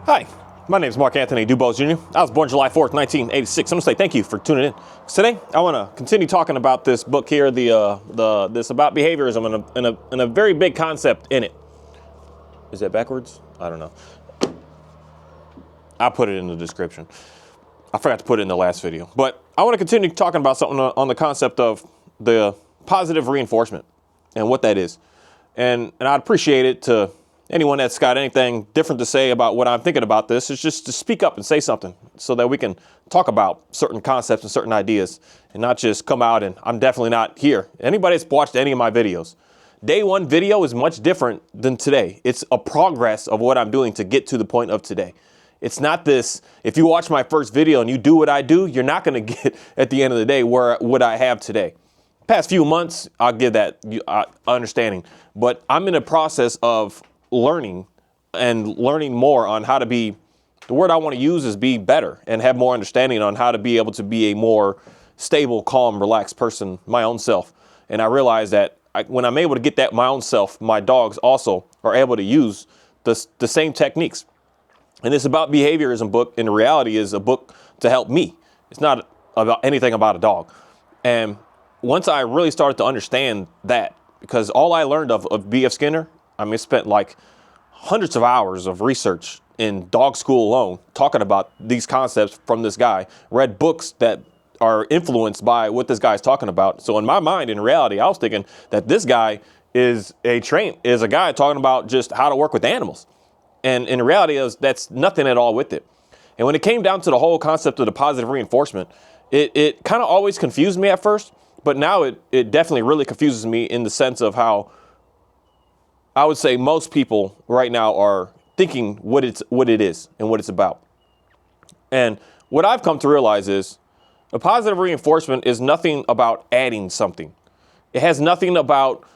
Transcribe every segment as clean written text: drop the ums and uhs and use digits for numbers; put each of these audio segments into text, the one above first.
Hi, my name is Mark Anthony Dubose Jr. I was born July 4th, 1986. I'm gonna say thank you for tuning in. Today, I want to continue talking about this book here, this about behaviorism and a very big concept in it. Is that backwards? I don't know. I'll put it in the description. I forgot to put it in the last video, but I want to continue talking about something on the concept of the positive reinforcement and what that is. And I'd appreciate it to anyone that's got anything different to say about what I'm thinking about this is just to speak up and say something so that we can talk about certain concepts and certain ideas and not just come out and I'm definitely not here. Anybody that's watched any of my videos, day one video is much different than today. It's a progress of what I'm doing to get to the point of today. It's not this, if you watch my first video and you do what I do, you're not going to get at the end of the day what I have today. Past few months, I'll give that understanding, but I'm in a process of learning more on how to be, the word I want to use is be better and have more understanding on how to be able to be a more stable, calm, relaxed person, my own self. And I realize that when I'm able to get that my own self, my dogs also are able to use the same techniques. And it's about behaviorism book, and the reality is a book to help me. It's not about anything about a dog. And once I really started to understand that, because all I learned of B.F. Skinner, I mean, spent like hundreds of hours of research in dog school alone, talking about these concepts from this guy, read books that are influenced by what this guy's talking about. So in my mind, in reality, I was thinking that this guy is a guy talking about just how to work with animals. And in reality, that's nothing at all with it. And when it came down to the whole concept of the positive reinforcement, it kind of always confused me at first, but now it definitely really confuses me in the sense of how I would say most people right now are thinking what it is and what it's about. And what I've come to realize is a positive reinforcement is nothing about adding something. It has nothing about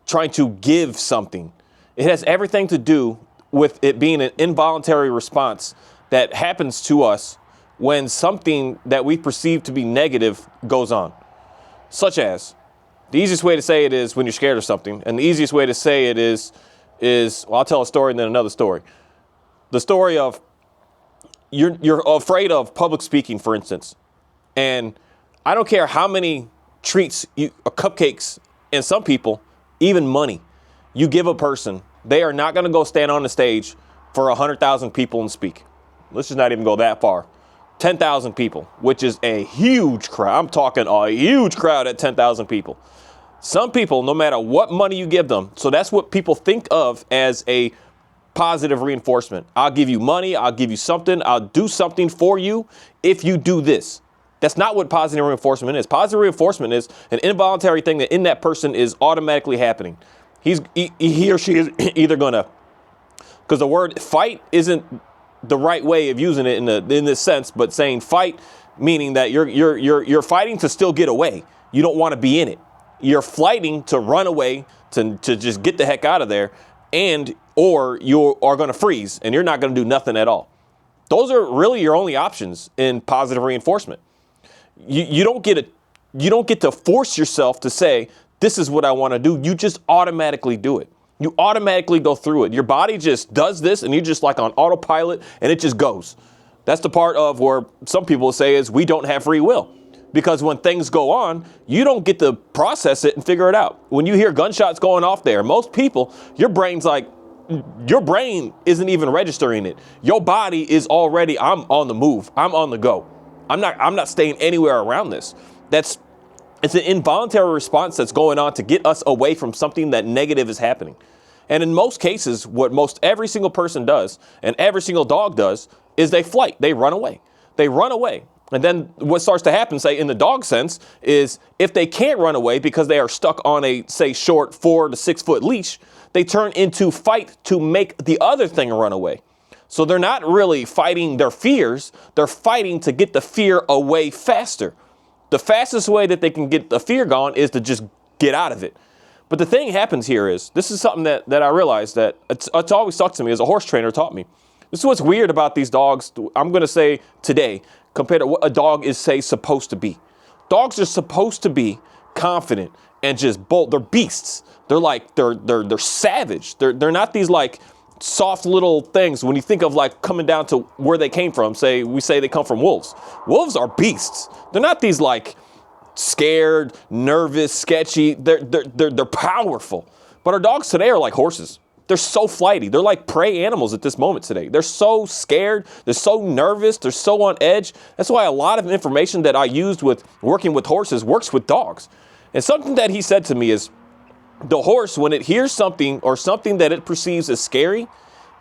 trying to give something. It has everything to do with it being an involuntary response that happens to us when something that we perceive to be negative goes on. Such as, the easiest way to say it is when you're scared of something. And the easiest way to say it is, well, I'll tell a story and then another story. The story of you're afraid of public speaking, for instance. And I don't care how many treats, cupcakes, and some people, even money, you give a person, they are not going to go stand on the stage for 100,000 people and speak. Let's just not even go that far. 10,000 people, which is a huge crowd. I'm talking a huge crowd at 10,000 people. Some people, no matter what money you give them, so that's what people think of as a positive reinforcement. I'll give you money. I'll give you something. I'll do something for you if you do this. That's not what positive reinforcement is. Positive reinforcement is an involuntary thing that in that person is automatically happening. He or she is either going to, because the word fight isn't the right way of using it in this sense, but saying fight, meaning that you're fighting to still get away. You don't want to be in it. You're fighting to run away, to just get the heck out of there, or you are going to freeze and you're not going to do nothing at all. Those are really your only options in positive reinforcement. You don't get to force yourself to say, this is what I want to do. You just automatically do it. You automatically go through it. Your body just does this and you're just like on autopilot and it just goes. That's the part of where some people say is we don't have free will. Because when things go on, you don't get to process it and figure it out. When you hear gunshots going off there, most people, your brain isn't even registering it. Your body is already, I'm on the move. I'm on the go. I'm not staying anywhere around this. It's an involuntary response that's going on to get us away from something that negative is happening. And in most cases, what every single person does and every single dog does is they flight. They run away. They run away. And then what starts to happen, say in the dog sense, is if they can't run away because they are stuck on a, say, short 4 to 6 foot leash, they turn into fight to make the other thing run away. So they're not really fighting their fears. They're fighting to get the fear away faster. The fastest way that they can get the fear gone is to just get out of it. But the thing happens here is, this is something that I realized that it's always stuck to me as a horse trainer taught me. This is what's weird about these dogs, I'm going to say today, compared to what a dog is, say, supposed to be. Dogs are supposed to be confident and just bold. They're beasts. They're like, they're savage. They're not these like soft little things when you think of like coming down to where they came from. We say they come from wolves. Wolves are beasts. They're not these like scared, nervous, sketchy. They're powerful. But our dogs today are like horses. They're so flighty. They're like prey animals at this moment today. They're so scared. They're so nervous. They're so on edge. That's why a lot of information that I used with working with horses works with dogs. And something that he said to me is, the horse, when it hears something or something that it perceives as scary,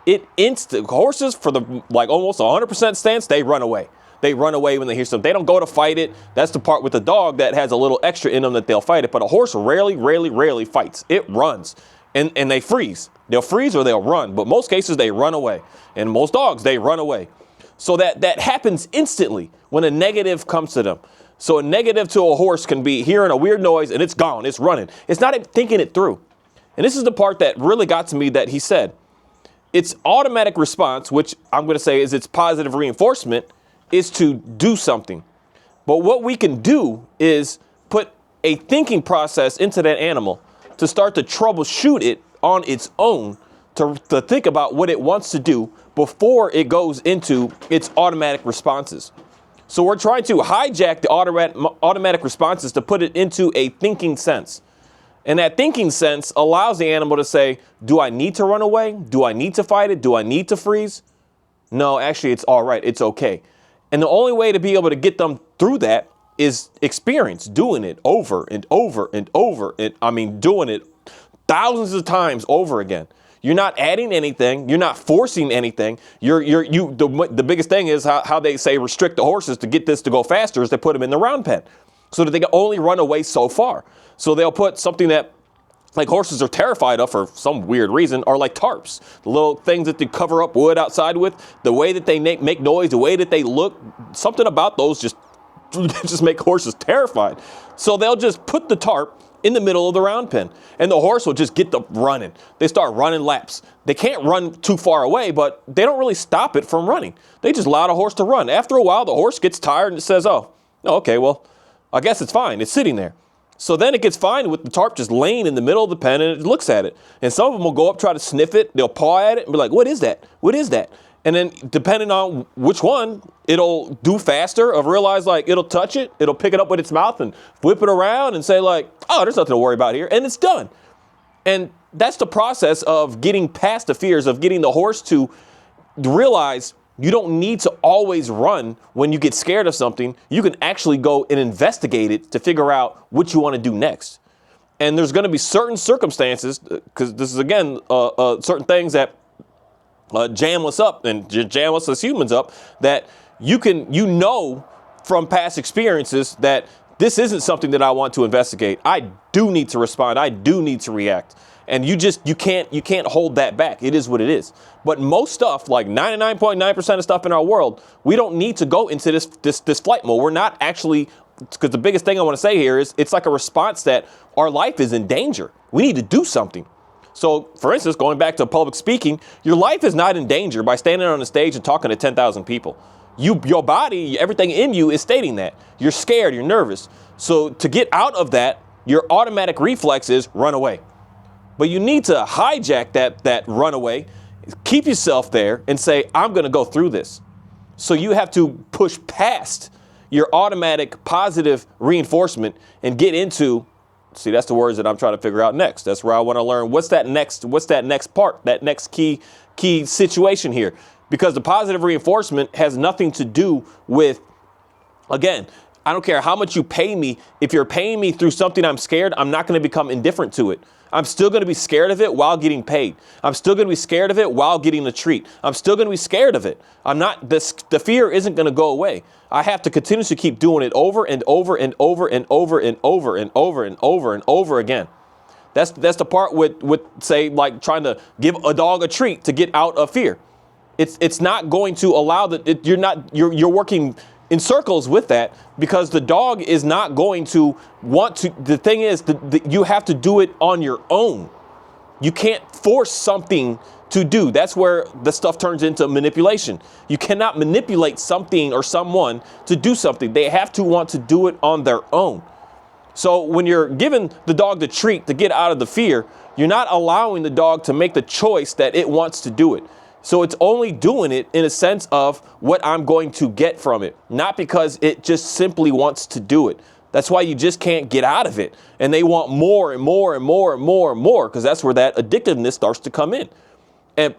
horses for the like almost 100% stance, they run away. They run away when they hear something. They don't go to fight it. That's the part with the dog that has a little extra in them that they'll fight it. But a horse rarely fights. It runs and they freeze. They'll freeze or they'll run. But most cases they run away. And most dogs, they run away. So that happens instantly when a negative comes to them. So a negative to a horse can be hearing a weird noise and it's gone. It's running. It's not thinking it through. And this is the part that really got to me that he said. Its automatic response, which I'm going to say is its positive reinforcement, is to do something. But what we can do is put a thinking process into that animal to start to troubleshoot it on its own, to think about what it wants to do before it goes into its automatic responses. So we're trying to hijack the automatic responses to put it into a thinking sense. And that thinking sense allows the animal to say, do I need to run away? Do I need to fight it? Do I need to freeze? No, actually, it's all right. It's okay. And the only way to be able to get them through that is experience, doing it over and over and over. Doing it thousands of times over again. You're not adding anything. You're not forcing anything. The biggest thing is how they say restrict the horses to get this to go faster is they put them in the round pen so that they can only run away so far. So they'll put something that like horses are terrified of for some weird reason are like tarps, the little things that they cover up wood outside with, the way that they make noise, the way that they look, something about those just make horses terrified. So they'll just put the tarp in the middle of the round pen and the horse will just get the running. They start running laps. They can't run too far away, but they don't really stop it from running. They just allow the horse to run. After a while, the horse gets tired and it says, oh, okay, well, I guess it's fine. It's sitting there. So then it gets fine with the tarp just laying in the middle of the pen and it looks at it. And some of them will go up, try to sniff it. They'll paw at it and be like, what is that? What is that? And then depending on which one, it'll do faster or realize like it'll touch it. It'll pick it up with its mouth and whip it around and say like, oh, there's nothing to worry about here. And it's done. And that's the process of getting past the fears, of getting the horse to realize you don't need to always run when you get scared of something. You can actually go and investigate it to figure out what you want to do next. And there's going to be certain circumstances, because this is, again, certain things that jam us up and jam us as humans up, that you know from past experiences that this isn't something that I want to investigate. I do need to respond. I do need to react. And you can't hold that back. It is what it is. But most stuff, like 99.9% of stuff in our world, we don't need to go into this flight mode. We're not actually, because the biggest thing I want to say here is it's like a response that our life is in danger. We need to do something. So, for instance, going back to public speaking, your life is not in danger by standing on the stage and talking to 10,000 people. Your body, everything in you is stating that. You're scared, you're nervous. So to get out of that, your automatic reflex is run away. But you need to hijack that runaway, keep yourself there and say, I'm going to go through this. So you have to push past your automatic positive reinforcement and get into, see, that's the words that I'm trying to figure out next. That's where I want to learn what's that next part, that next key situation here. Because the positive reinforcement has nothing to do with, again, I don't care how much you pay me. If you're paying me through something I'm scared, I'm not going to become indifferent to it. I'm still going to be scared of it while getting paid. I'm still going to be scared of it while getting a treat. I'm still going to be scared of it. The fear isn't going to go away. I have to continuously keep doing it over and over and over and over and over and over and over and over again. That's the part with say, like trying to give a dog a treat to get out of fear. It's not going to allow that. You're working in circles with that because the dog is not going to want to. The thing is that you have to do it on your own. You can't force something to do. That's where the stuff turns into manipulation. You cannot manipulate something or someone to do something. They have to want to do it on their own. So when you're giving the dog the treat to get out of the fear, you're not allowing the dog to make the choice that it wants to do it. So it's only doing it in a sense of what I'm going to get from it, not because it just simply wants to do it. That's why you just can't get out of it. And they want more and more and more and more and more, because that's where that addictiveness starts to come in. And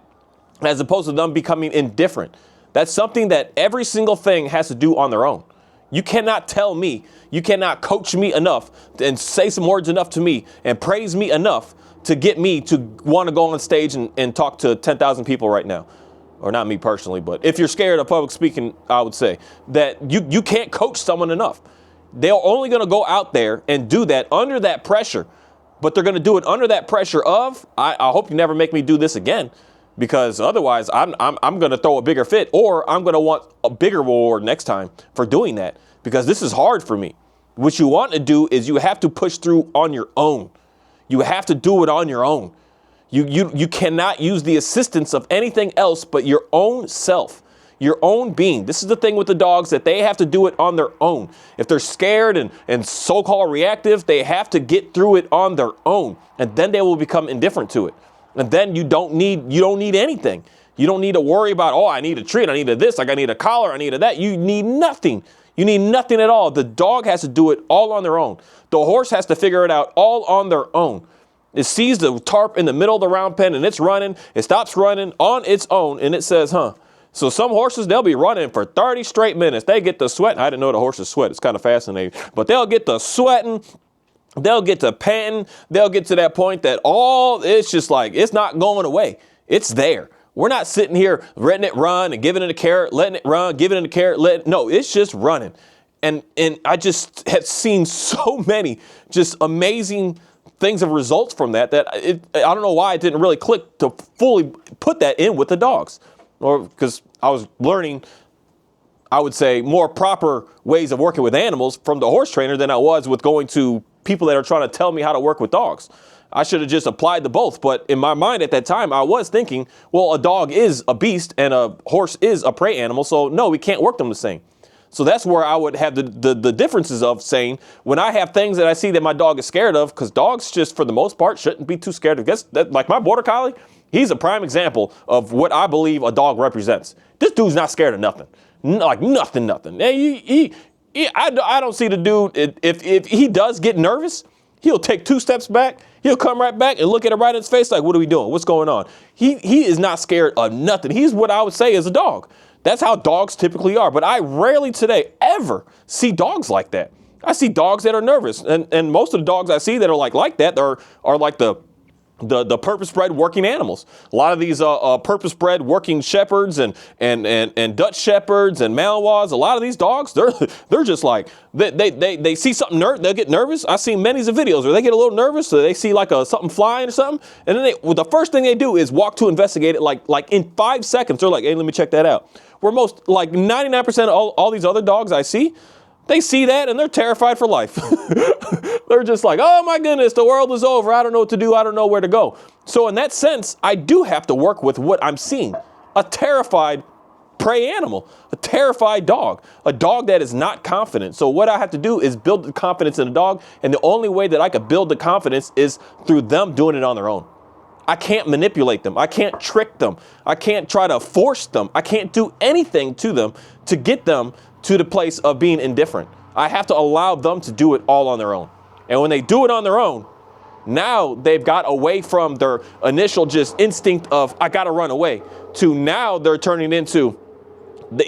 as opposed to them becoming indifferent. That's something that every single thing has to do on their own. You cannot tell me, you cannot coach me enough and say some words enough to me and praise me enough to get me to want to go on stage and talk to 10,000 people right now. Or not me personally, but if you're scared of public speaking, I would say that you can't coach someone enough. They're only going to go out there and do that under that pressure, but they're going to do it under that pressure of, I hope you never make me do this again, because otherwise I'm going to throw a bigger fit, or I'm going to want a bigger reward next time for doing that, because this is hard for me. What you want to do is you have to push through on your own. You have to do it on your own. You cannot use the assistance of anything else but your own self. Your own being. This is the thing with the dogs, that they have to do it on their own. If they're scared and so-called reactive, they have to get through it on their own, and then they will become indifferent to it. And then you don't need anything. You don't need to worry about, oh, I need a treat, I need a this, like I need a collar, I need a that. You need nothing. You need nothing at all. The dog has to do it all on their own. The horse has to figure it out all on their own. It sees the tarp in the middle of the round pen and it's running. It stops running on its own and it says, huh. So some horses, they'll be running for 30 straight minutes. They get the sweat. I didn't know the horses sweat. It's kind of fascinating. But they'll get the sweating. They'll get to panting. They'll get to that point that it's just like, it's not going away. It's there. We're not sitting here letting it run and giving it a carrot, letting it run, giving it a carrot. No, it's just running. And I just have seen so many just amazing things of results from that I don't know why it didn't really click to fully put that in with the dogs. Or because I was learning, I would say, more proper ways of working with animals from the horse trainer than I was with going to people that are trying to tell me how to work with dogs. I should have just applied to both. But in my mind at that time, I was thinking, well, a dog is a beast and a horse is a prey animal. So no, we can't work them the same. So that's where I would have the differences of saying, when I have things that I see that my dog is scared of, because dogs just for the most part shouldn't be too scared of. That, like my border collie, he's a prime example of what I believe a dog represents. This dude's not scared of nothing. Like nothing. I don't see the dude, if he does get nervous, he'll take 2 steps back. He'll come right back and look at it right in his face like, what are we doing? What's going on? He is not scared of nothing. He's what I would say is a dog. That's how dogs typically are. But I rarely today ever see dogs like that. I see dogs that are nervous. And most of the dogs I see that are like that are like the purpose-bred working animals. A lot of these purpose-bred working shepherds and Dutch shepherds and Malinois, a lot of these dogs, they're just like, they see something, they'll get nervous. I've seen many of videos where they get a little nervous, so they see like something flying or something, and then the first thing they do is walk to investigate it like in 5 seconds. They're like, hey, let me check that out. Where most, like 99% of all these other dogs I see, they see that and they're terrified for life. They're just like, oh my goodness, the world is over. I don't know what to do. I don't know where to go. So in that sense, I do have to work with what I'm seeing. A terrified prey animal, a terrified dog, a dog that is not confident. So what I have to do is build the confidence in the dog. And the only way that I could build the confidence is through them doing it on their own. I can't manipulate them. I can't trick them. I can't try to force them. I can't do anything to them to get them to the place of being indifferent. I have to allow them to do it all on their own. And when they do it on their own, now they've got away from their initial just instinct of, I got to run away, to now they're turning into,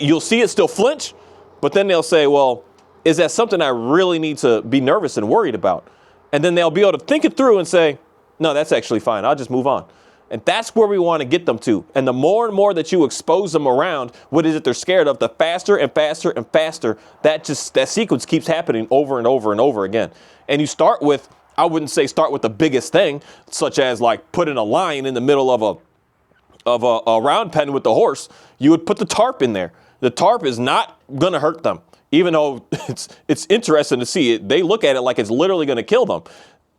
you'll see it still flinch, but then they'll say, well, is that something I really need to be nervous and worried about? And then they'll be able to think it through and say, no, that's actually fine. I'll just move on. And that's where we want to get them to. And the more and more that you expose them around what is it they're scared of, the faster and faster and faster that sequence keeps happening over and over and over again. And you start with, I wouldn't say start with the biggest thing, such as like putting a lion in the middle of a round pen with the horse. You would put the tarp in there. The tarp is not going to hurt them, even though it's interesting to see it. They look at it like it's literally going to kill them.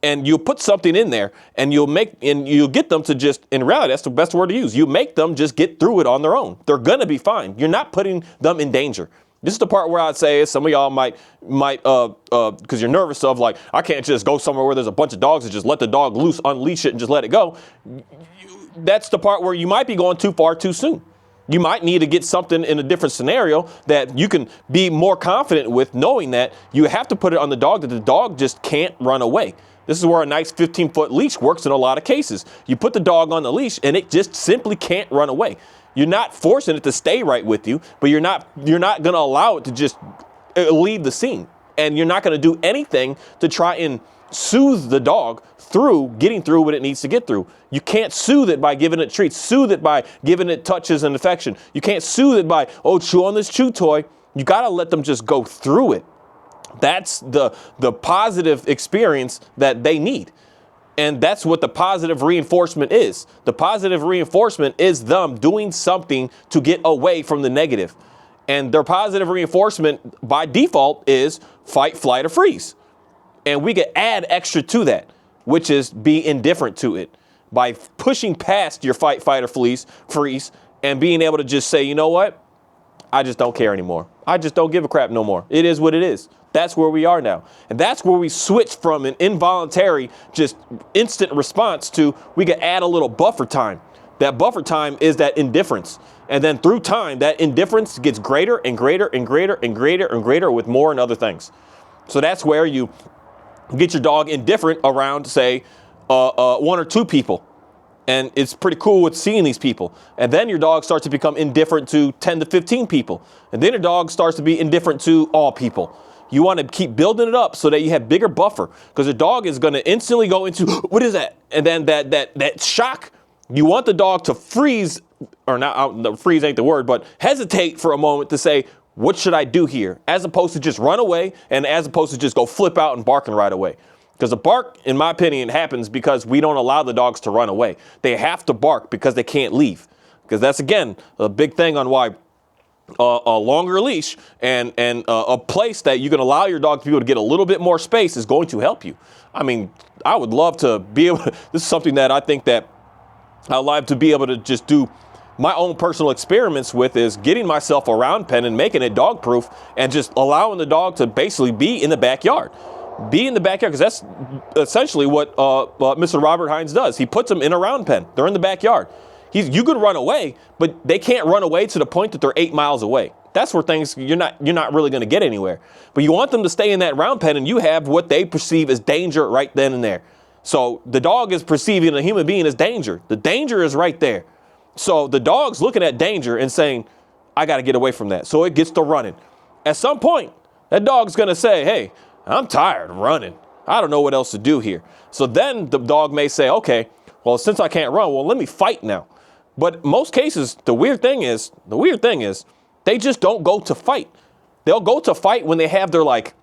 And you put something in there and you'll get them to just, in reality, that's the best word to use. You make them just get through it on their own. They're going to be fine. You're not putting them in danger. This is the part where I'd say some of y'all might, because you're nervous of like, I can't just go somewhere where there's a bunch of dogs and just let the dog loose, unleash it and just let it go. That's the part where you might be going too far too soon. You might need to get something in a different scenario that you can be more confident with, knowing that you have to put it on the dog, that the dog just can't run away. This is where a nice 15-foot leash works in a lot of cases. You put the dog on the leash and it just simply can't run away. You're not forcing it to stay right with you, but you're not going to allow it to just leave the scene. And you're not going to do anything to try and soothe the dog through getting through what it needs to get through. You can't soothe it by giving it treats, soothe it by giving it touches and affection. You can't soothe it by, oh, chew on this chew toy. You got to let them just go through it. That's the positive experience that they need. And that's what the positive reinforcement is. The positive reinforcement is them doing something to get away from the negative. And their positive reinforcement by default is fight, flight, or freeze. And we could add extra to that, which is be indifferent to it by pushing past your fight, fight, or freeze, and being able to just say, you know what? I just don't care anymore. I just don't give a crap no more. It is what it is. That's where we are now. And that's where we switch from an involuntary, just instant response to we can add a little buffer time. That buffer time is that indifference. And then through time, that indifference gets greater and greater and greater and greater and greater with more and other things. So that's where you get your dog indifferent around, say, one or two people. And it's pretty cool with seeing these people. And then your dog starts to become indifferent to 10 to 15 people. And then your dog starts to be indifferent to all people. You want to keep building it up so that you have bigger buffer, because the dog is going to instantly go into, what is that? And then that shock, you want the dog to freeze, or not, freeze ain't the word, but hesitate for a moment to say, what should I do here? As opposed to just run away, and as opposed to just go flip out and barking right away. Because the bark, in my opinion, happens because we don't allow the dogs to run away. They have to bark because they can't leave. Because that's, again, a big thing on why a longer leash and a place that you can allow your dog to be able to get a little bit more space is going to help you. I mean, I would love to be able to, this is something that I think that I'd love to be able to just do my own personal experiments with, is getting myself a round pen and making it dog proof and just allowing the dog to basically be in the backyard. Be in the backyard, because that's essentially what Mr. Robert Hines does. He puts them in a round pen. They're in the backyard. You could run away, but they can't run away to the point that they're 8 miles away. That's where things, you're not really going to get anywhere. But you want them to stay in that round pen, and you have what they perceive as danger right then and there. So the dog is perceiving a human being as danger. The danger is right there. So the dog's looking at danger and saying, I got to get away from that. So it gets to running. At some point, that dog's going to say, hey, I'm tired of running. I don't know what else to do here. So then the dog may say, okay, well, since I can't run, well, let me fight now. But most cases, the weird thing is, they just don't go to fight. They'll go to fight when they have their, like,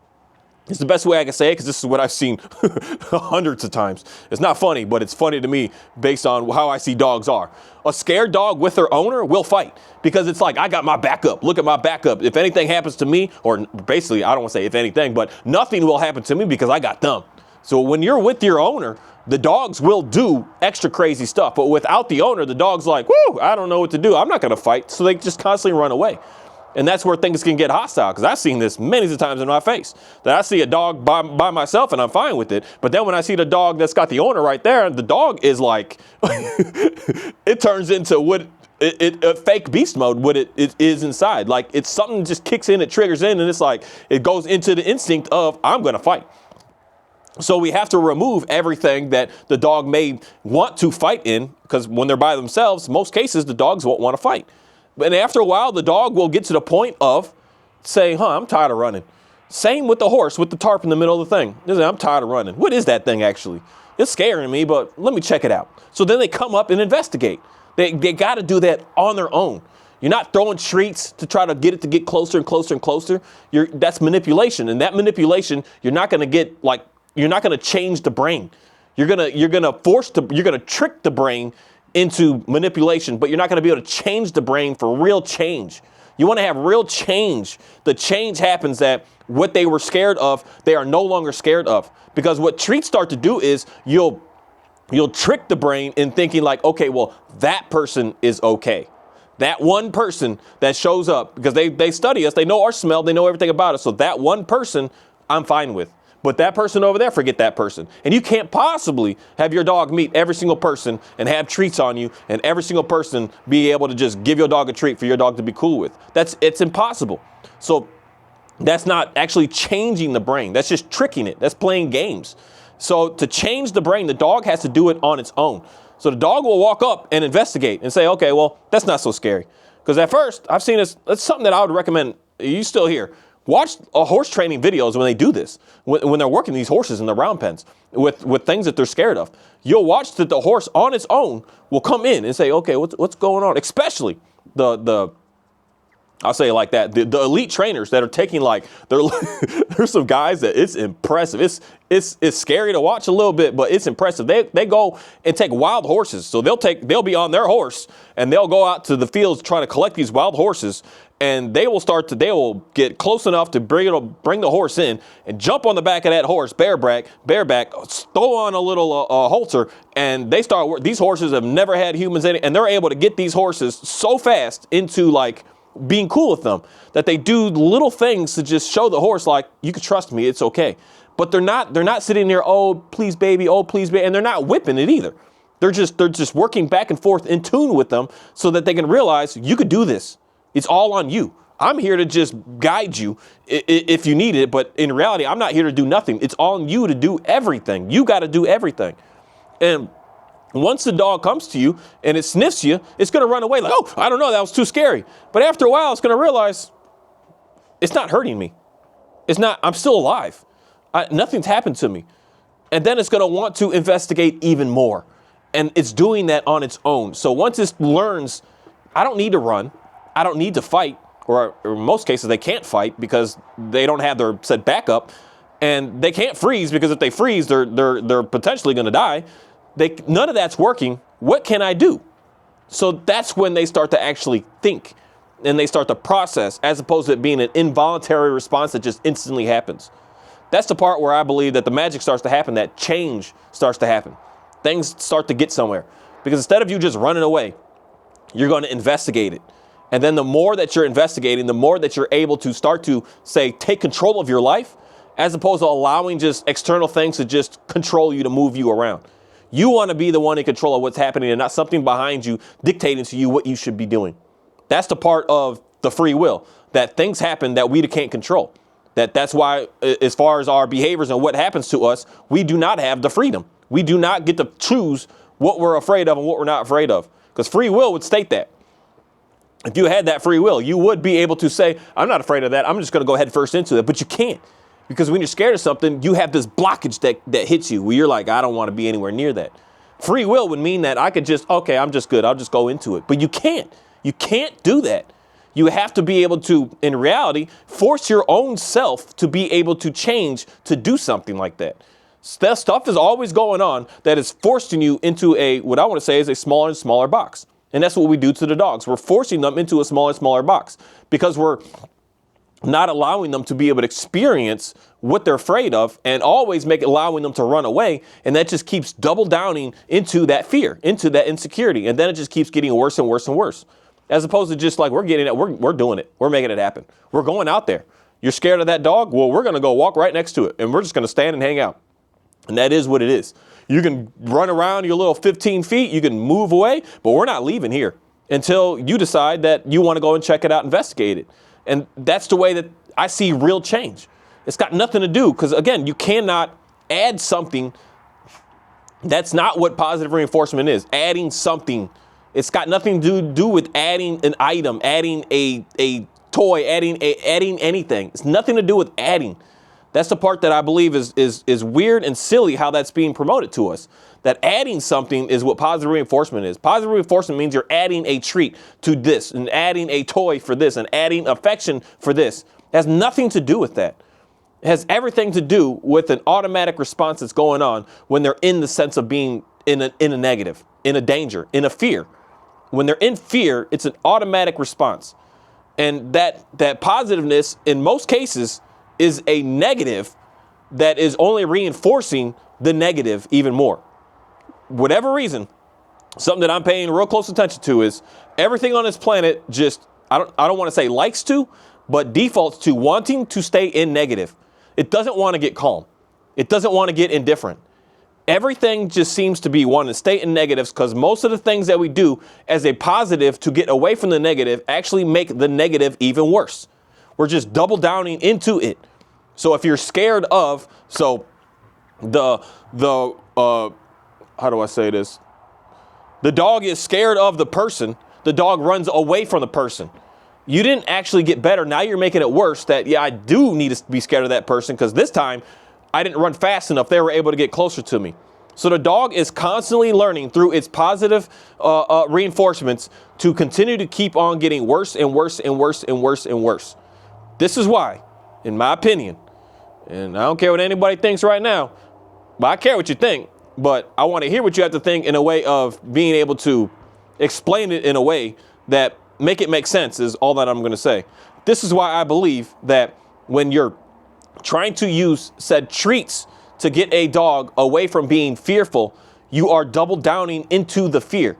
it's the best way I can say it, because this is what I've seen hundreds of times. It's not funny, but it's funny to me based on how I see dogs are. A scared dog with their owner will fight, because it's like, I got my backup. Look at my backup. If anything happens to me, or basically, I don't want to say if anything, but nothing will happen to me because I got them. So when you're with your owner, the dogs will do extra crazy stuff. But without the owner, the dog's like, whoo, I don't know what to do. I'm not going to fight. So they just constantly run away. And that's where things can get hostile, because I've seen this many times in my face, that I see a dog by myself and I'm fine with it. But then when I see the dog that's got the owner right there, the dog is like, it turns into what fake beast mode, what it is inside. Like, it's something just kicks in, it triggers in, and it's like, it goes into the instinct of, I'm going to fight. So we have to remove everything that the dog may want to fight in, because when they're by themselves, most cases, the dogs won't want to fight. And after a while, the dog will get to the point of saying, I'm tired of running. Same with the horse, with the tarp in the middle of the thing. I'm tired of running. What is that thing actually? It's scaring me, but let me check it out. So then they come up and investigate. They got to do that on their own. You're not throwing treats to try to get it to get closer and closer and closer. That's manipulation. And that manipulation, you're not going to change the brain. You're going to trick the brain into manipulation, but you're not going to be able to change the brain for real change. You want to have real change. The change happens that what they were scared of, they are no longer scared of. Because what treats start to do is you'll trick the brain in thinking like, okay, well, that person is okay. That one person that shows up, because they study us, they know our smell, they know everything about us. So that one person I'm fine with. But that person over there, forget that person. And you can't possibly have your dog meet every single person and have treats on you, and every single person be able to just give your dog a treat for your dog to be cool with. It's impossible. So that's not actually changing the brain. That's just tricking it. That's playing games. So to change the brain, the dog has to do it on its own. So the dog will walk up and investigate and say, okay, well, that's not so scary. Because at first, I've seen this, that's something that I would recommend, you still here, watch horse training videos when they do this, when they're working these horses in the round pens with things that they're scared of. You'll watch that the horse on its own will come in and say, okay, what's going on? Especially I'll say it like that. The elite trainers that are taking there's some guys that it's impressive. It's scary to watch a little bit, but it's impressive. They go and take wild horses. So they'll be on their horse and they'll go out to the fields trying to collect these wild horses, and they will get close enough to bring the horse in and jump on the back of that horse, bareback, throw on a little halter, and these horses have never had humans in it, and they're able to get these horses so fast into being cool with them that they do little things to just show the horse, you can trust me, it's okay. But they're not sitting there, oh please baby, and they're not whipping it either. They're just working back and forth in tune with them so that they can realize you could do this. It's all on you. I'm here to just guide you if you need it, but in reality, I'm not here to do nothing. It's on you to do everything. You got to do everything. And once the dog comes to you and it sniffs you, it's going to run away oh, I don't know, that was too scary. But after a while, it's going to realize it's not hurting me. I'm still alive. Nothing's happened to me. And then it's going to want to investigate even more. And it's doing that on its own. So once it learns, I don't need to run, I don't need to fight, or in most cases they can't fight because they don't have their said backup, and they can't freeze because if they freeze, they're potentially going to die. None of that's working. What can I do? So that's when they start to actually think and they start to process, as opposed to it being an involuntary response that just instantly happens. That's the part where I believe that the magic starts to happen, that change starts to happen. Things start to get somewhere. Because instead of you just running away, you're going to investigate it. And then the more that you're investigating, the more that you're able to start to, say, take control of your life, as opposed to allowing just external things to just control you, to move you around. You want to be the one in control of what's happening and not something behind you dictating to you what you should be doing. That's the part of the free will, that things happen that we can't control. That's why, as far as our behaviors and what happens to us, we do not have the freedom. We do not get to choose what we're afraid of and what we're not afraid of. Because free will would state that. If you had that free will, you would be able to say, I'm not afraid of that. I'm just going to go head first into it. But you can't. Because when you're scared of something, you have this blockage that hits you where you're like, I don't want to be anywhere near that. Free will would mean that I could just, okay, I'm just good. I'll just go into it. But you can't. You can't do that. You have to be able to, in reality, force your own self to be able to change to do something like that. That stuff is always going on that is forcing you into what I want to say is a smaller and smaller box. And that's what we do to the dogs. We're forcing them into a smaller and smaller box because we're not allowing them to be able to experience what they're afraid of, and always allowing them to run away. And that just keeps double downing into that fear, into that insecurity. And then it just keeps getting worse and worse and worse. As opposed to just we're getting it, we're doing it. We're making it happen. We're going out there. You're scared of that dog? Well, we're going to go walk right next to it, and we're just going to stand and hang out. And that is what it is. You can run around your little 15 feet. You can move away, but we're not leaving here until you decide that you want to go and check it out, investigate it. And that's the way that I see real change. It's got nothing to do, because again, you cannot add something. That's not what positive reinforcement is. Adding something. It's got nothing to do with adding an item, adding a toy, adding anything. It's nothing to do with adding. That's the part that I believe is weird and silly how that's being promoted to us. That adding something is what positive reinforcement is. Positive reinforcement means you're adding a treat to this and adding a toy for this and adding affection for this. It has nothing to do with that. It has everything to do with an automatic response that's going on when they're in the sense of being in a negative, in a danger, in a fear. When they're in fear, it's an automatic response. And that positiveness in most cases is a negative that is only reinforcing the negative even more. Whatever reason, something that I'm paying real close attention to is everything on this planet just, I don't want to say likes to, but defaults to wanting to stay in negative. It doesn't want to get calm. It doesn't want to get indifferent. Everything just seems to be wanting to stay in negatives because most of the things that we do as a positive to get away from the negative actually make the negative even worse. We're just double downing into it. So if you're scared of, how do I say this? The dog is scared of the person. The dog runs away from the person. You didn't actually get better. Now you're making it worse that, yeah, I do need to be scared of that person because this time I didn't run fast enough. They were able to get closer to me. So the dog is constantly learning through its positive reinforcements to continue to keep on getting worse and worse and worse and worse and worse. This is why, in my opinion, and I don't care what anybody thinks right now, but I care what you think, but I want to hear what you have to think in a way of being able to explain it in a way that make it make sense is all that I'm going to say. This is why I believe that when you're trying to use said treats to get a dog away from being fearful, you are double downing into the fear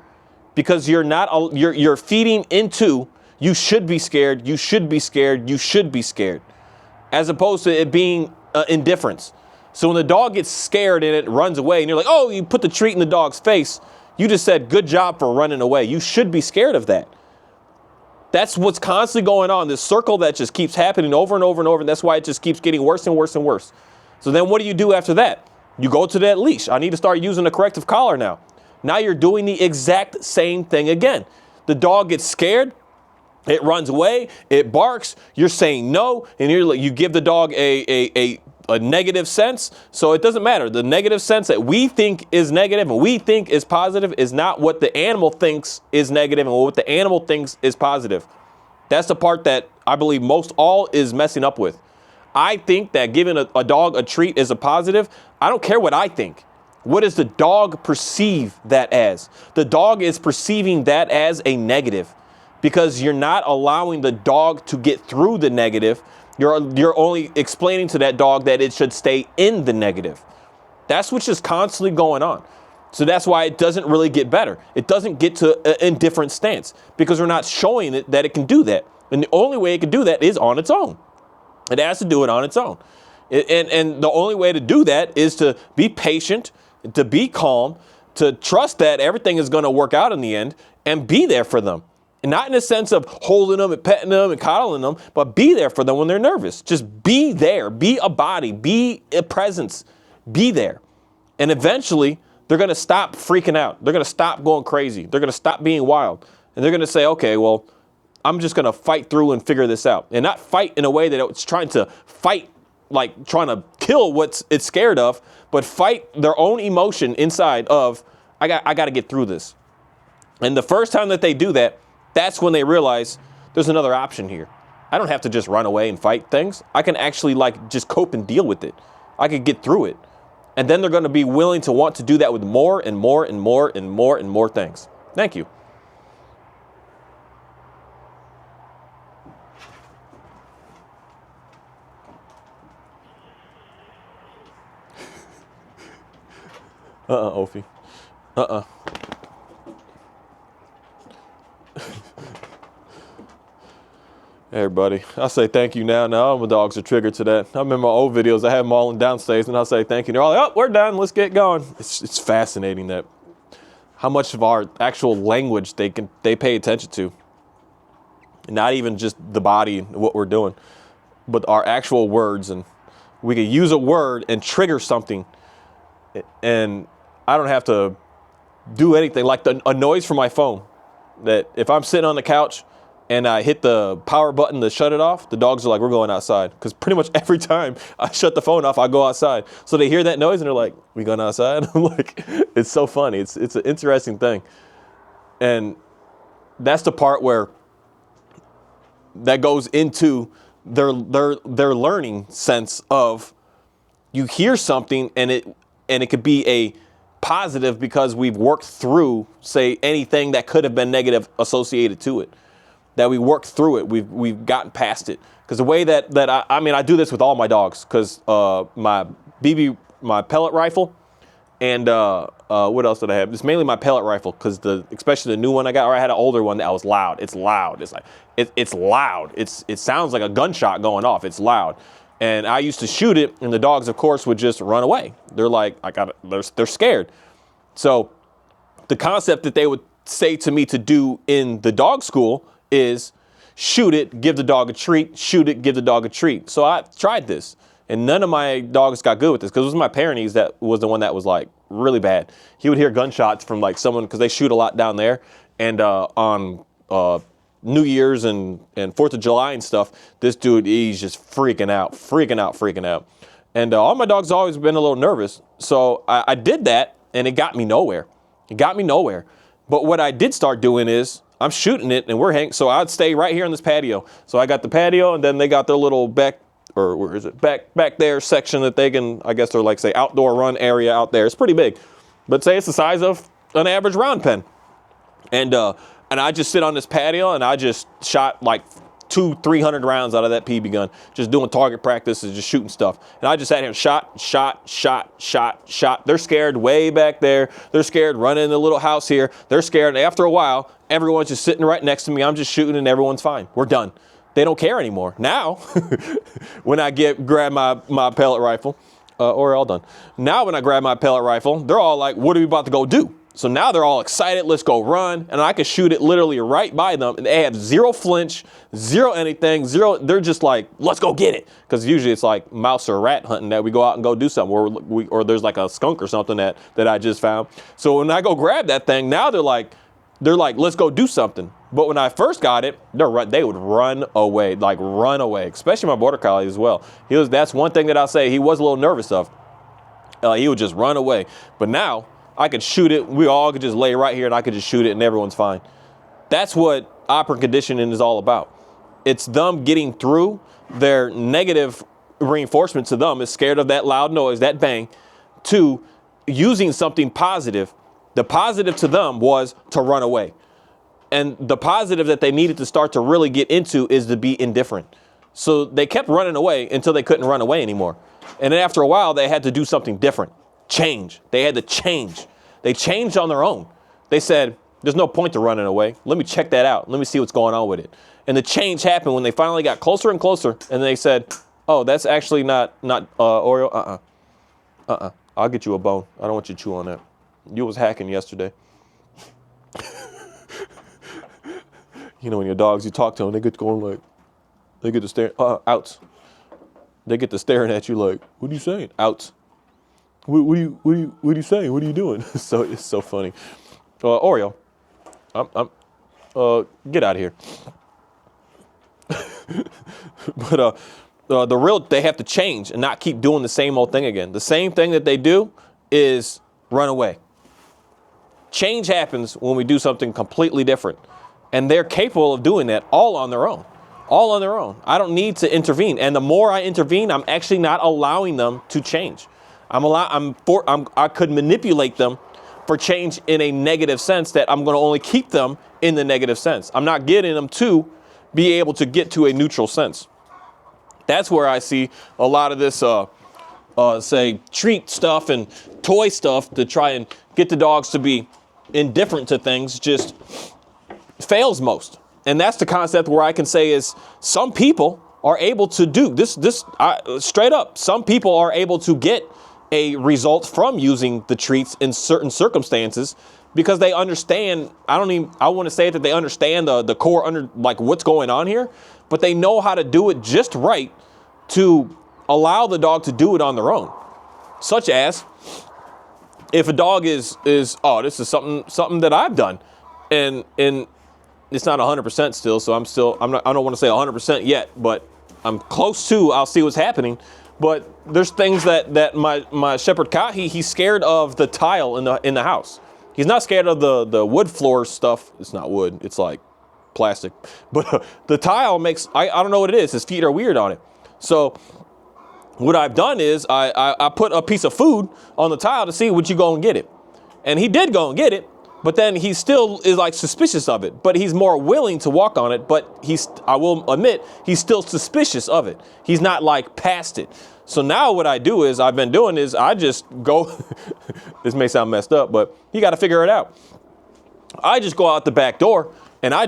because you're feeding into, you should be scared, you should be scared, you should be scared, as opposed to it being indifference. So when the dog gets scared and it runs away and you're like, oh, you put the treat in the dog's face, you just said, good job for running away. You should be scared of that. That's what's constantly going on, this circle that just keeps happening over and over and over. And that's why it just keeps getting worse and worse and worse. So then what do you do after that? You go to that leash. I need to start using a corrective collar now. Now you're doing the exact same thing again. The dog gets scared. It runs away. It barks. You're saying no. And you give the dog a negative sense. So it doesn't matter. The negative sense that we think is negative and we think is positive is not what the animal thinks is negative and what the animal thinks is positive. That's the part that I believe most all is messing up with. I think that giving a dog a treat is a positive. I don't care what I think. What does the dog perceive that as? The dog is perceiving that as a negative because you're not allowing the dog to get through the negative. You're only explaining to that dog that it should stay in the negative. That's what's just constantly going on. So that's why it doesn't really get better. It doesn't get to an indifferent stance because we're not showing it that it can do that. And the only way it can do that is on its own. It has to do it on its own. And the only way to do that is to be patient, to be calm, to trust that everything is going to work out in the end and be there for them. And not in the sense of holding them and petting them and coddling them, but be there for them when they're nervous. Just be there. Be a body. Be a presence. Be there. And eventually, they're going to stop freaking out. They're going to stop going crazy. They're going to stop being wild. And they're going to say, okay, well, I'm just going to fight through and figure this out. And not fight in a way that it's trying to fight, like trying to kill what it's scared of, but fight their own emotion inside of, I got to get through this. And the first time that they do that, that's when they realize there's another option here. I don't have to just run away and fight things. I can actually just cope and deal with it. I could get through it. And then they're going to be willing to want to do that with more and more and more and more and more things. Thank you. Ophi. Hey everybody, I say thank you now. Now all my dogs are triggered to that. I remember my old videos, I had them all in downstairs and I'll say thank you. They're all like, oh, we're done, let's get going. It's fascinating that how much of our actual language they pay attention to. Not even just the body and what we're doing, but our actual words. And we could use a word and trigger something. And I don't have to do anything. Like a noise from my phone, that if I'm sitting on the couch and I hit the power button to shut it off, the dogs are like, we're going outside. Because pretty much every time I shut the phone off, I go outside. So they hear that noise and they're like, we going outside? I'm like, it's so funny. It's an interesting thing. And that's the part where that goes into their learning sense of, you hear something and it could be a positive because we've worked through, say, anything that could have been negative associated to it. That we worked through it. We've gotten past it. Because the way that I do this with all my dogs. Because my pellet rifle, And what else did I have? It's mainly my pellet rifle, because especially the new one I got, or I had an older one that was loud. It's loud. It's like it's loud. It sounds like a gunshot going off. It's loud. And I used to shoot it, and the dogs, of course, would just run away. They're like, they're scared. So the concept that they would say to me to do in the dog school is shoot it, give the dog a treat, shoot it, give the dog a treat. So I tried this, and none of my dogs got good with this, because it was my Pyrenees that was the one that was like really bad. He would hear gunshots from like someone, because they shoot a lot down there, and on New Year's and 4th of July and stuff, this dude, he's just freaking out. And all my dogs have always been a little nervous. So I did that, and it got me nowhere. But what I did start doing is I'm shooting it, and we're hanging. So I'd stay right here on this patio. So I got the patio, and then they got their little back there section that they can, I guess they're like, say, outdoor run area out there. It's pretty big, but say it's the size of an average round pen. And I just sit on this patio, and I just shot like 200-300 rounds out of that PB gun, just doing target practice and just shooting stuff. And I just sat here and shot. They're scared way back there. They're scared running in the little house here. They're scared. And after a while, everyone's just sitting right next to me. I'm just shooting, and everyone's fine. We're done. They don't care anymore. Now, when I grab my pellet rifle, or all done. Now when I grab my pellet rifle, they're all like, what are we about to go do? So now they're all excited. Let's go run. And I can shoot it literally right by them. And they have zero flinch, zero anything, zero. They're just like, let's go get it. Because usually it's like mouse or rat hunting that we go out and go do something. Or there's like a skunk or something that I just found. So when I go grab that thing, now they're like, let's go do something. But when I first got it, they would run away, especially my border collie as well. That's one thing that I'll say he was a little nervous of. He would just run away. But now I could shoot it. We all could just lay right here, and I could just shoot it, and everyone's fine. That's what operant conditioning is all about. It's them getting through their negative reinforcement to them is scared of that loud noise, that bang, to using something positive. The positive to them was to run away. And the positive that they needed to start to really get into is to be indifferent. So they kept running away until they couldn't run away anymore. And then after a while, they had to do something different. Change. They had to change. They changed on their own. They said, there's no point to running away. Let me check that out. Let me see what's going on with it. And the change happened when they finally got closer and closer. And they said, oh, that's actually not Oreo. I'll get you a bone. I don't want you to chew on that. You was hacking yesterday. You know, when your dogs, you talk to them, they get going like, they get to stare, outs. They get to staring at you like, what are you saying? Outs. What are you saying? What are you doing? So it's so funny. Oreo, get out of here. But they have to change and not keep doing the same old thing again. The same thing that they do is run away. Change happens when we do something completely different. And they're capable of doing that all on their own. I don't need to intervene. And the more I intervene, I'm actually not allowing them to change. I could manipulate them for change in a negative sense that I'm going to only keep them in the negative sense. I'm not getting them to be able to get to a neutral sense. That's where I see a lot of this, say, treat stuff and toy stuff to try and get the dogs to be indifferent to things just fails most. And that's the concept where I can say is some people are able to do this straight up. Some people are able to get a result from using the treats in certain circumstances because they understand. I want to say that they understand the core under like what's going on here, but they know how to do it just right to allow the dog to do it on their own. Such as if a dog is this is something that I've done and it's not 100% still, so I don't want to say 100% yet, but I'm close to. I'll see what's happening. But there's things that my shepherd Kahi, he's scared of the tile in the house. He's not scared of the wood floor stuff. It's not wood. It's like plastic. But the tile makes, I don't know what it is. His feet are weird on it. So what I've done is I put a piece of food on the tile to see would you go and get it. And he did go and get it. But then he still is like suspicious of it, but he's more willing to walk on it. But I will admit, he's still suspicious of it. He's not like past it. So now what I do is I just go, this may sound messed up, but you got to figure it out. I just go out the back door and I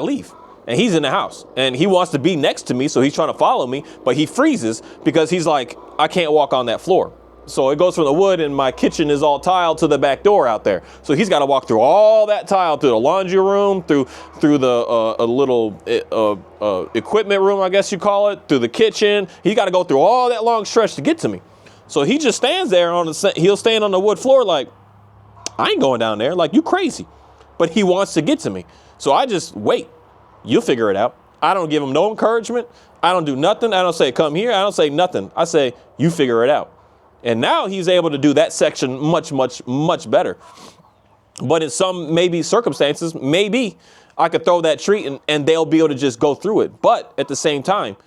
leave. And he's in the house and he wants to be next to me. So he's trying to follow me, but he freezes because he's like, I can't walk on that floor. So it goes from the wood, and my kitchen is all tiled, to the back door out there. So he's got to walk through all that tile, through the laundry room, through the a little equipment room, I guess you call it, through the kitchen. He got to go through all that long stretch to get to me. So he just stands there he'll stand on the wood floor like, I ain't going down there. Like, you crazy. But he wants to get to me. So I just wait. You'll figure it out. I don't give him no encouragement. I don't do nothing. I don't say, come here. I don't say nothing. I say, you figure it out. And now he's able to do that section much, much, much better. But in some maybe circumstances, maybe I could throw that treat and they'll be able to just go through it. But at the same time,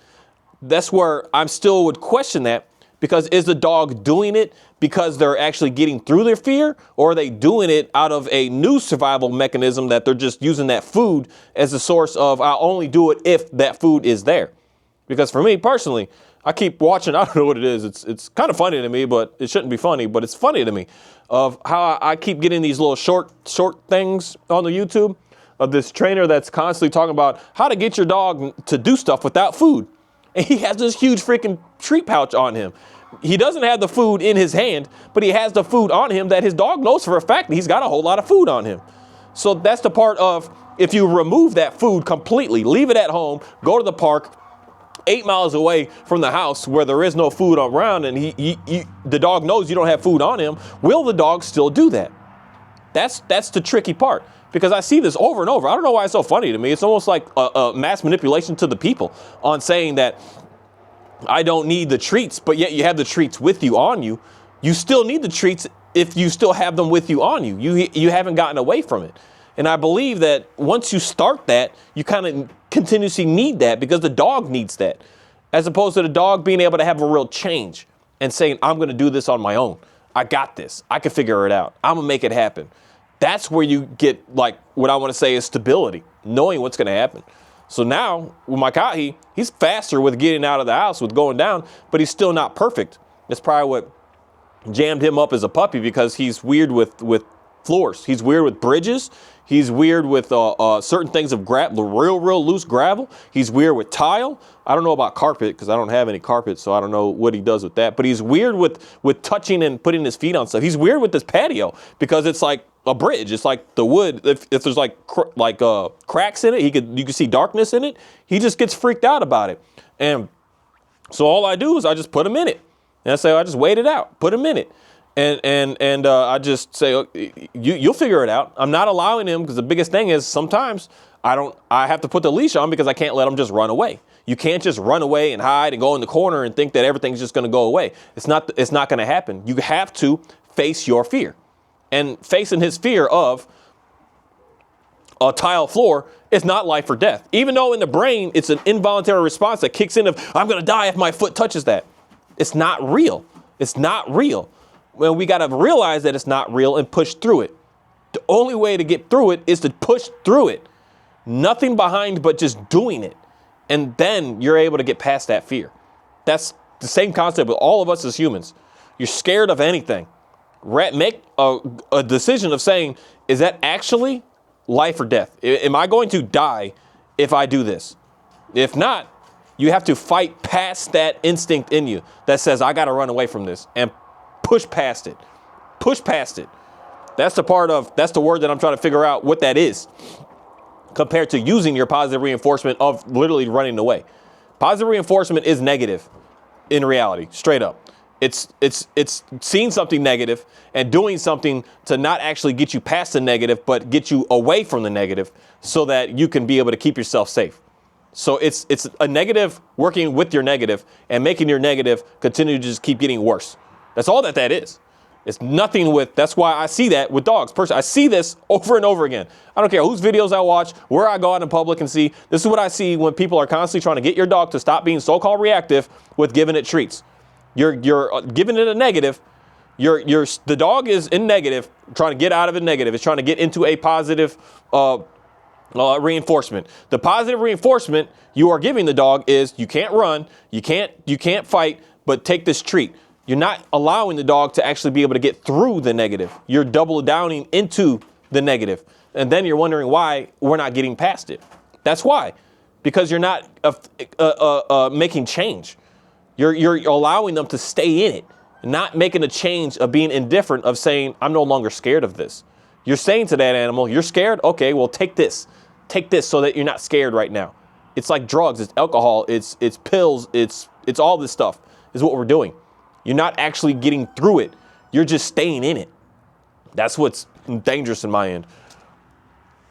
that's where I'm still would question that, because is the dog doing it because they're actually getting through their fear, or are they doing it out of a new survival mechanism that they're just using that food as a source of, I'll only do it if that food is there? Because for me personally, I keep watching, I don't know what it is. It's kind of funny to me, but it shouldn't be funny, but it's funny to me of how I keep getting these little short things on the YouTube of this trainer that's constantly talking about how to get your dog to do stuff without food. And he has this huge freaking treat pouch on him. He doesn't have the food in his hand, but he has the food on him that his dog knows for a fact that he's got a whole lot of food on him. So that's the part of, if you remove that food completely, leave it at home, go to the park, 8 miles away from the house where there is no food around, and the dog knows you don't have food on him, will the dog still do that? That's the tricky part, because I see this over and over. I don't know why it's so funny to me. It's almost like a mass manipulation to the people on saying that I don't need the treats, but yet you have the treats with you on you. You still need the treats if you still have them with you on you. You haven't gotten away from it. And I believe that once you start that, you kind of continuously need that, because the dog needs that, as opposed to the dog being able to have a real change and saying, I'm going to do this on my own. I got this. I can figure it out. I'm going to make it happen. That's where you get, like, what I want to say is stability, knowing what's going to happen. So now with my Kahi, he's faster with getting out of the house, with going down, but he's still not perfect. That's probably what jammed him up as a puppy, because he's weird with floors. He's weird with bridges. He's weird with certain things of real loose gravel. He's weird with tile. I don't know about carpet, because I don't have any carpet, so I don't know what he does with that. But he's weird with touching and putting his feet on stuff. He's weird with this patio, because it's like a bridge. It's like the wood. If there's like cracks in it, you can see darkness in it. He just gets freaked out about it. And so all I do is I just put him in it, and I say, I just wait it out, put him in it. And I just say, you'll figure it out. I'm not allowing him, because the biggest thing is sometimes I have to put the leash on, because I can't let him just run away. You can't just run away and hide and go in the corner and think that everything's just going to go away. It's not going to happen. You have to face your fear, and facing his fear of a tile floor is not life or death. Even though in the brain, it's an involuntary response that kicks in of, I'm going to die if my foot touches that. It's not real. It's not real. Well, we got to realize that it's not real and push through it. The only way to get through it is to push through it. Nothing behind but just doing it. And then you're able to get past that fear. That's the same concept with all of us as humans. You're scared of anything. Make a decision of saying, is that actually life or death? Am I going to die if I do this? If not, you have to fight past that instinct in you that says, I got to run away from this, and push past it. Push past it. That's the word that I'm trying to figure out what that is, compared to using your positive reinforcement of literally running away. Positive reinforcement is negative in reality, straight up. It's seeing something negative and doing something to not actually get you past the negative, but get you away from the negative, so that you can be able to keep yourself safe. So it's a negative working with your negative and making your negative continue to just keep getting worse. That's all that is. It's nothing that's why I see that with dogs. Personally, I see this over and over again. I don't care whose videos I watch, where I go out in public and see. This is what I see when people are constantly trying to get your dog to stop being so-called reactive with giving it treats. You're giving it a negative The dog is in negative, trying to get out of a negative. It's trying to get into a positive reinforcement. The positive reinforcement you are giving the dog is you can't run, you can't fight, but take this treat. You're not allowing the dog to actually be able to get through the negative. You're double downing into the negative. And then you're wondering why we're not getting past it. That's why. Because you're not making change. You're allowing them to stay in it, not making a change of being indifferent, of saying, I'm no longer scared of this. You're saying to that animal, you're scared? Okay, well, take this. Take this so that you're not scared right now. It's like drugs, it's alcohol, it's pills, it's all this stuff is what we're doing. You're not actually getting through it. You're just staying in it. That's what's dangerous in my end.